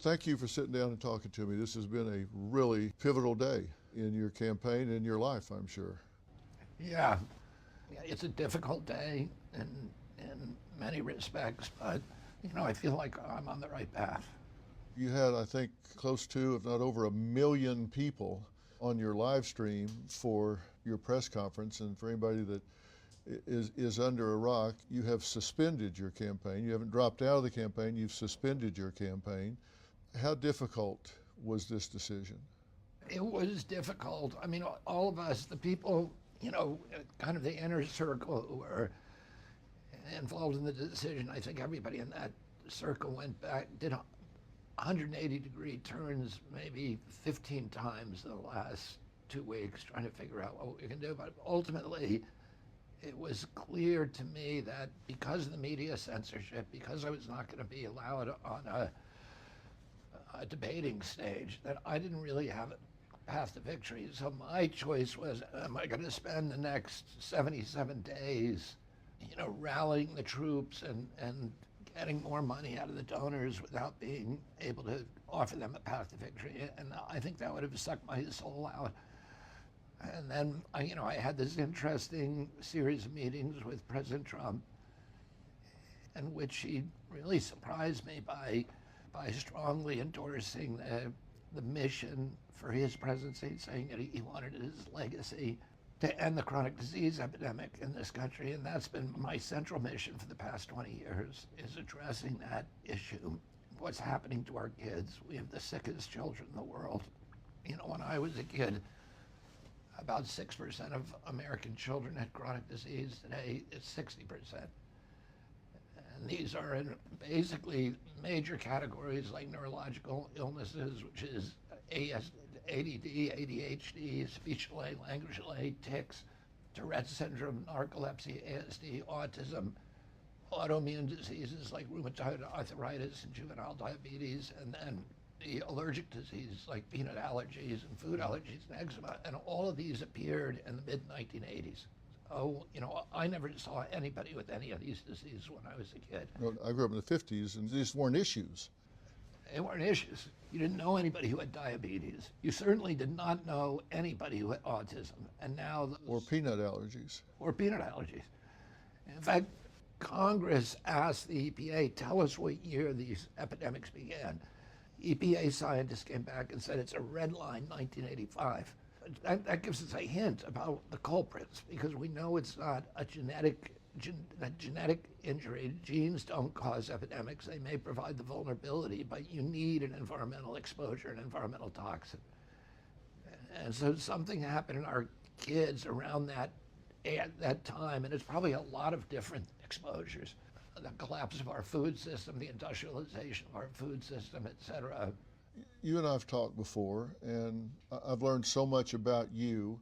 Thank you for sitting down and talking to me. This has been a really pivotal day in your campaign and your life, I'm sure. Yeah, it's a difficult day in many respects, but I feel like I'm on the right path. You had, I think, close to, if not over 1 million people on your live stream for your press conference. And for anybody that is under a rock, you have suspended your campaign. You haven't dropped out of the campaign, you've suspended your campaign. How difficult was this decision? It was difficult. I mean, all of us, the people, kind of the inner circle who were involved in the decision, I think everybody in that circle went back, did 180-degree turns maybe 15 times in the last 2 weeks trying to figure out what we can do. But ultimately, it was clear to me that because of the media censorship, because I was not going to be allowed on a debating stage, that I didn't really have a path to victory. So my choice was, am I going to spend the next 77 days, rallying the troops and getting more money out of the donors without being able to offer them a path to victory? And I think that would have sucked my soul out. And then, I had this interesting series of meetings with President Trump, in which he really surprised me by strongly endorsing the mission for his presidency, saying that he wanted his legacy to end the chronic disease epidemic in this country. And that's been my central mission for the past 20 years, is addressing that issue. What's happening to our kids? We have the sickest children in the world. When I was a kid, about 6% of American children had chronic disease. Today, it's 60%. And these are in basically major categories like neurological illnesses, which is ADD, ADHD, speech delay, language delay, tics, Tourette's syndrome, narcolepsy, ASD, autism, autoimmune diseases like rheumatoid arthritis and juvenile diabetes, and then the allergic diseases like peanut allergies and food allergies and eczema. And all of these appeared in the mid-1980s. Oh, I never saw anybody with any of these diseases when I was a kid. Well, I grew up in the 50s, and these weren't issues. They weren't issues. You didn't know anybody who had diabetes. You certainly did not know anybody who had autism. And now Or peanut allergies. Or peanut allergies. In fact, Congress asked the EPA, tell us what year these epidemics began. EPA scientists came back and said it's a red line, 1985. That gives us a hint about the culprits, because we know it's not a genetic injury. Genes don't cause epidemics. They may provide the vulnerability, but you need an environmental exposure, an environmental toxin. And so something happened in our kids around that time, and it's probably a lot of different exposures. The collapse of our food system, the industrialization of our food system, et cetera. You and I have talked before, and I've learned so much about you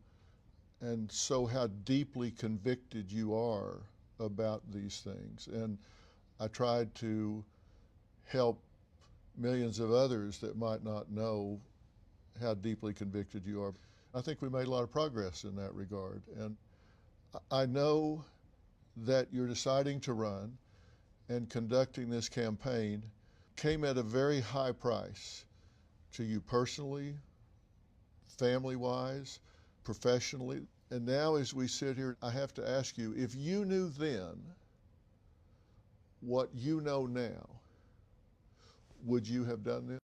and so how deeply convicted you are about these things. And I tried to help millions of others that might not know how deeply convicted you are. I think we made a lot of progress in that regard. And I know that you're deciding to run and conducting this campaign came at a very high price to you personally, family-wise, professionally. And now as we sit here, I have to ask you, if you knew then what you know now, would you have done this?